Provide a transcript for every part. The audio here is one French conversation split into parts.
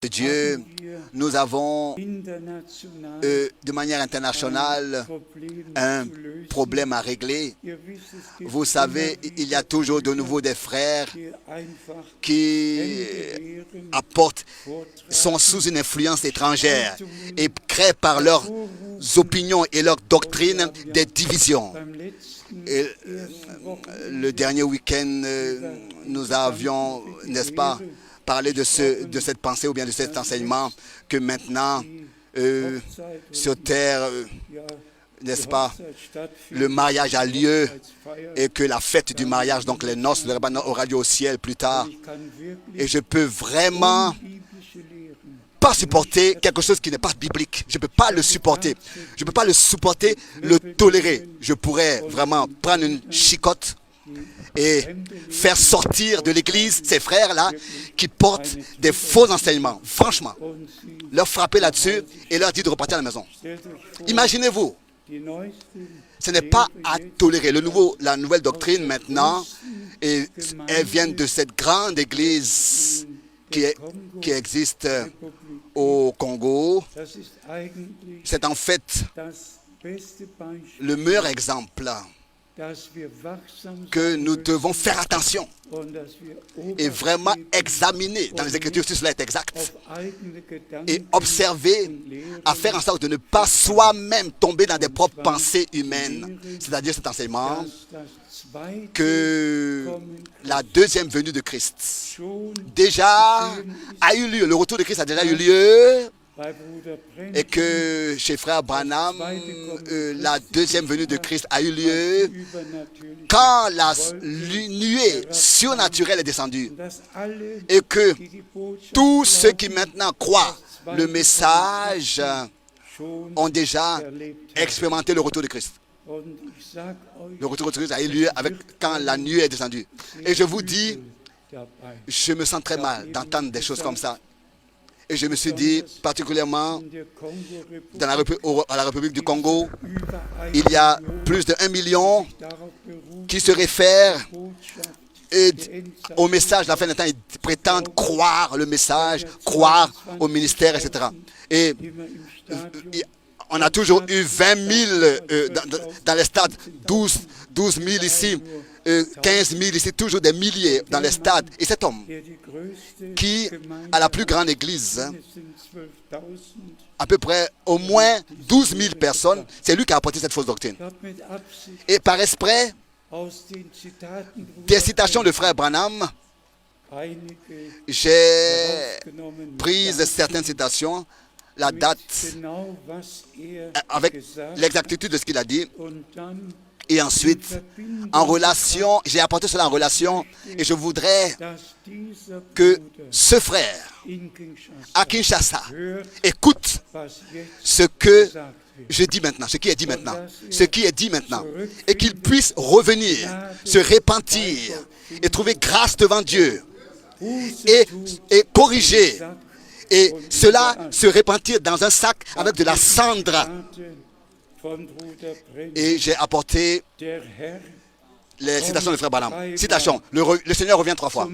de Dieu, nous avons de manière internationale un problème à régler. Vous savez, il y a toujours de nouveau des frères qui sont sous une influence étrangère et créent par leurs opinions et leurs doctrines des divisions. Et le dernier week-end, nous avions, n'est-ce pas, parlé de cette pensée ou bien de cet enseignement que maintenant, sur terre, n'est-ce pas, le mariage a lieu et que la fête du mariage, donc les noces, le rabbin aura lieu au ciel plus tard. Et je peux vraiment pas supporter quelque chose qui n'est pas biblique. Je ne peux pas le supporter. Je ne peux pas le supporter, le tolérer. Je pourrais vraiment prendre une chicotte et faire sortir de l'église ces frères-là qui portent des faux enseignements. Franchement, leur frapper là-dessus et leur dire de repartir à la maison. Imaginez-vous, ce n'est pas à tolérer. La nouvelle doctrine maintenant, et elle vient de cette grande église qui existe au Congo. C'est en fait le meilleur exemple que nous devons faire attention et vraiment examiner dans les Écritures si cela est exact et observer à faire en sorte de ne pas soi-même tomber dans des propres pensées humaines, c'est-à-dire cet enseignement que la deuxième venue de Christ déjà a eu lieu, le retour de Christ a déjà eu lieu. Et que chez Frère Branham, la deuxième venue de Christ a eu lieu quand la nuée surnaturelle est descendue. Et que tous ceux qui maintenant croient le message ont déjà expérimenté le retour de Christ. Le retour de Christ a eu lieu quand la nuée est descendue. Et je vous dis, je me sens très mal d'entendre des choses comme ça. Et je me suis dit, particulièrement à la République du Congo, il y a plus de 1 million qui se réfèrent au message de la fin des temps. Ils prétendent croire le message, croire au ministère, etc. Et on a toujours eu 20 000 dans les stades, 12 000 ici, 15 000 ici, toujours des milliers dans les stades. Et cet homme qui a la plus grande église, à peu près au moins 12 000 personnes, c'est lui qui a apporté cette fausse doctrine. Et par esprit, des citations de frère Branham, j'ai pris certaines citations, la date, avec l'exactitude de ce qu'il a dit. Et ensuite, en relation, j'ai apporté cela en relation et je voudrais que ce frère à Kinshasa écoute ce que je dis maintenant, ce qui est dit maintenant, ce qui est dit maintenant, et qu'il puisse revenir, se repentir et trouver grâce devant Dieu et corriger. Et cela se repentir dans un sac avec de la cendre. Et j'ai apporté les citations de frère Branham. Citation, le Seigneur revient 3 fois.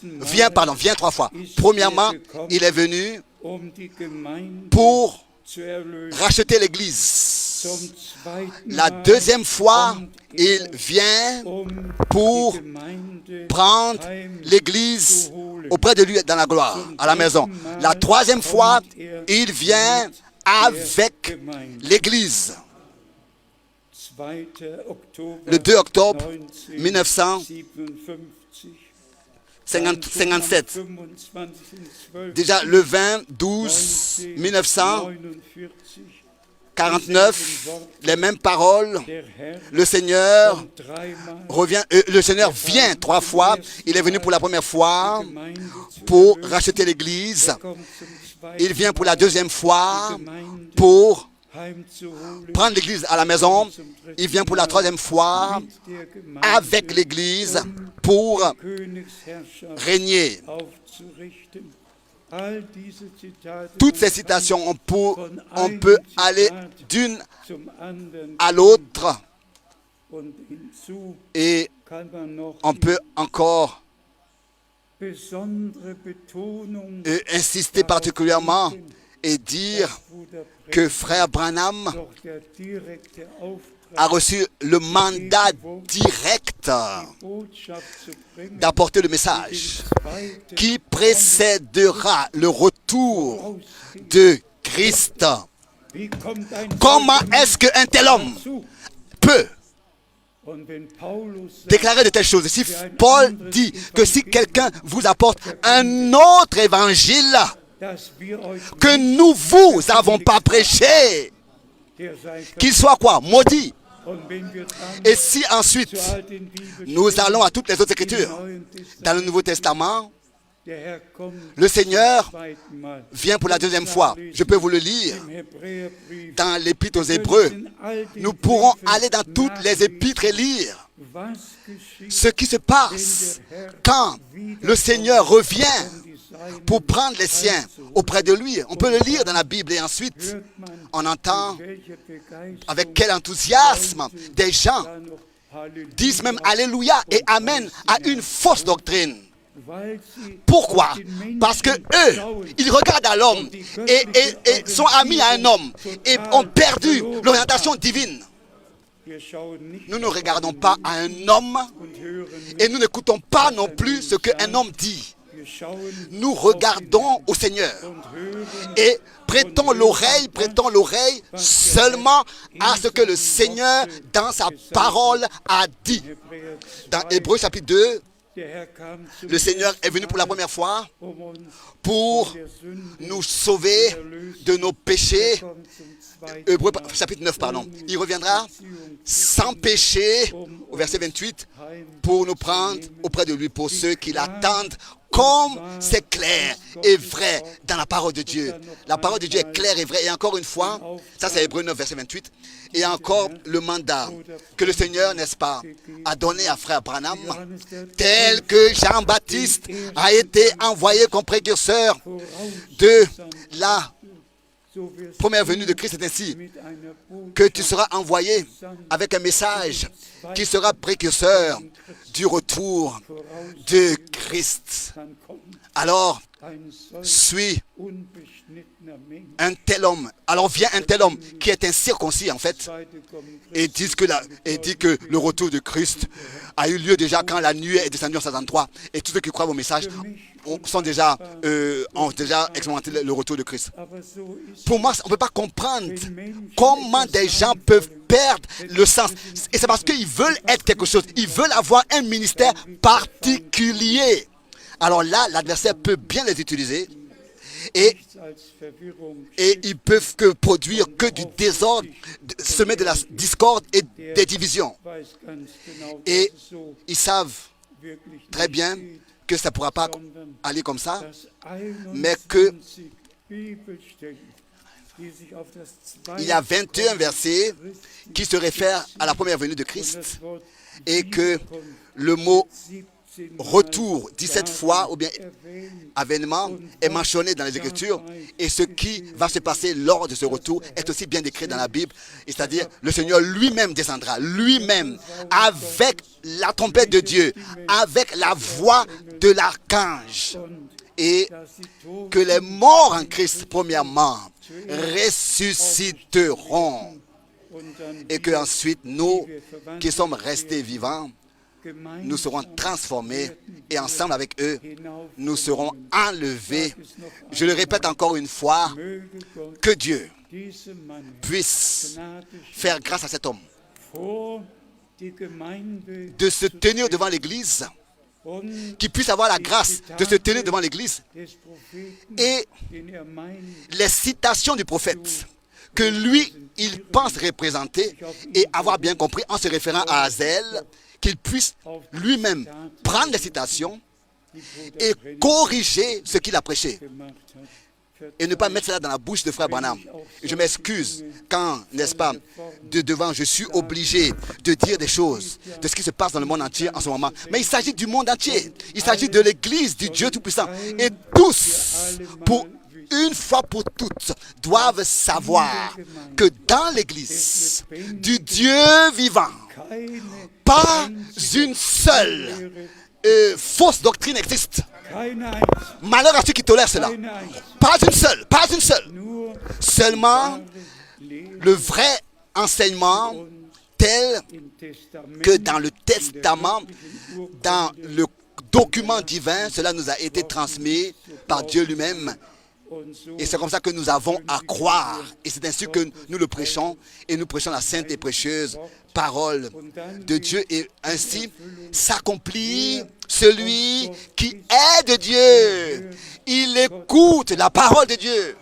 Vient 3 fois. Premièrement, il est venu pour racheter l'Église. La deuxième fois, il vient pour prendre l'Église auprès de lui dans la gloire, à la maison. La troisième fois, il vient avec l'Église. Le 2 octobre 1957. Déjà le 20-12-1949, les mêmes paroles. Le Seigneur revient, le Seigneur vient 3 fois. Il est venu pour la première fois pour racheter l'Église. Il vient pour la deuxième fois pour prendre l'Église à la maison. Il vient pour la troisième fois avec l'Église pour régner. Toutes ces citations, on peut aller d'une à l'autre et on peut encore insister particulièrement et dire que frère Branham a reçu le mandat direct d'apporter le message qui précédera le retour de Christ. Comment est-ce qu'un tel homme peut déclarer de telles choses? Si Paul dit que si quelqu'un vous apporte un autre évangile que nous vous avons pas prêché, qu'il soit quoi? Maudit. Et si ensuite nous allons à toutes les autres écritures, dans le Nouveau Testament, le Seigneur vient pour la deuxième fois. Je peux vous le lire dans l'Épître aux Hébreux. Nous pourrons aller dans toutes les épîtres et lire ce qui se passe quand le Seigneur revient pour prendre les siens auprès de lui. On peut le lire dans la Bible et ensuite on entend avec quel enthousiasme des gens disent même Alléluia et Amen à une fausse doctrine. Pourquoi? Parce que eux, ils regardent à l'homme et sont amis à un homme et ont perdu l'orientation divine. Nous ne regardons pas à un homme et nous n'écoutons pas non plus ce qu'un homme dit. Nous regardons au Seigneur et prêtons l'oreille seulement à ce que le Seigneur dans sa parole a dit. Dans Hébreux chapitre 2, le Seigneur est venu pour la première fois pour nous sauver de nos péchés. Hébreux chapitre 9, pardon. Il reviendra sans péché, au verset 28, pour nous prendre auprès de lui, pour ceux qui l'attendent, comme c'est clair et vrai dans la parole de Dieu. La parole de Dieu est claire et vraie. Et encore une fois, ça c'est Hébreux 9, verset 28, et encore le mandat que le Seigneur, n'est-ce pas, a donné à frère Branham, tel que Jean-Baptiste a été envoyé comme précurseur de la première venue de Christ. C'est ainsi que tu seras envoyé avec un message qui sera précurseur du retour de Christ. Alors, suis un tel homme. Alors vient un tel homme qui est incirconcis en fait et dit que le retour de Christ a eu lieu déjà quand la nuée est descendue en 63 et tous ceux qui croient au message ont déjà expérimenté le retour de Christ. Pour moi, on ne peut pas comprendre comment des gens peuvent perdre le sens. Et c'est parce qu'ils veulent être quelque chose. Ils veulent avoir un ministère particulier. Alors là, l'adversaire peut bien les utiliser et ils peuvent produire que du désordre, semer de la discorde et des divisions. Et ils savent très bien que ça ne pourra pas aller comme ça, mais qu'il y a 21 versets qui se réfèrent à la première venue de Christ et que le mot retour 17 fois ou bien avènement est mentionné dans les Écritures et ce qui va se passer lors de ce retour est aussi bien décrit dans la Bible, c'est-à-dire le Seigneur lui-même descendra, lui-même avec la trompette de Dieu, avec la voix de l'archange et que les morts en Christ premièrement ressusciteront et que ensuite nous qui sommes restés vivants nous serons transformés et ensemble avec eux, nous serons enlevés. Je le répète encore une fois, que Dieu puisse faire grâce à cet homme de se tenir devant l'Église, qu'il puisse avoir la grâce de se tenir devant l'Église et les citations du prophète que lui, il pense représenter et avoir bien compris en se référant à Azel, qu'il puisse lui-même prendre les citations et corriger ce qu'il a prêché. Et ne pas mettre cela dans la bouche de frère Branham. Et je m'excuse quand, n'est-ce pas, devant, je suis obligé de dire des choses de ce qui se passe dans le monde entier en ce moment. Mais il s'agit du monde entier. Il s'agit de l'Église du Dieu Tout-Puissant. Et tous, pour une fois pour toutes, doivent savoir que dans l'Église du Dieu vivant, pas une seule fausse doctrine existe. Malheur à ceux qui tolèrent cela. Pas une seule, pas une seule. Seulement le vrai enseignement tel que dans le testament, dans le document divin, cela nous a été transmis par Dieu lui-même. Et c'est comme ça que nous avons à croire. Et c'est ainsi que nous le prêchons. Et nous prêchons la sainte et précieuse parole de Dieu. Et ainsi s'accomplit celui qui est de Dieu. Il écoute la parole de Dieu.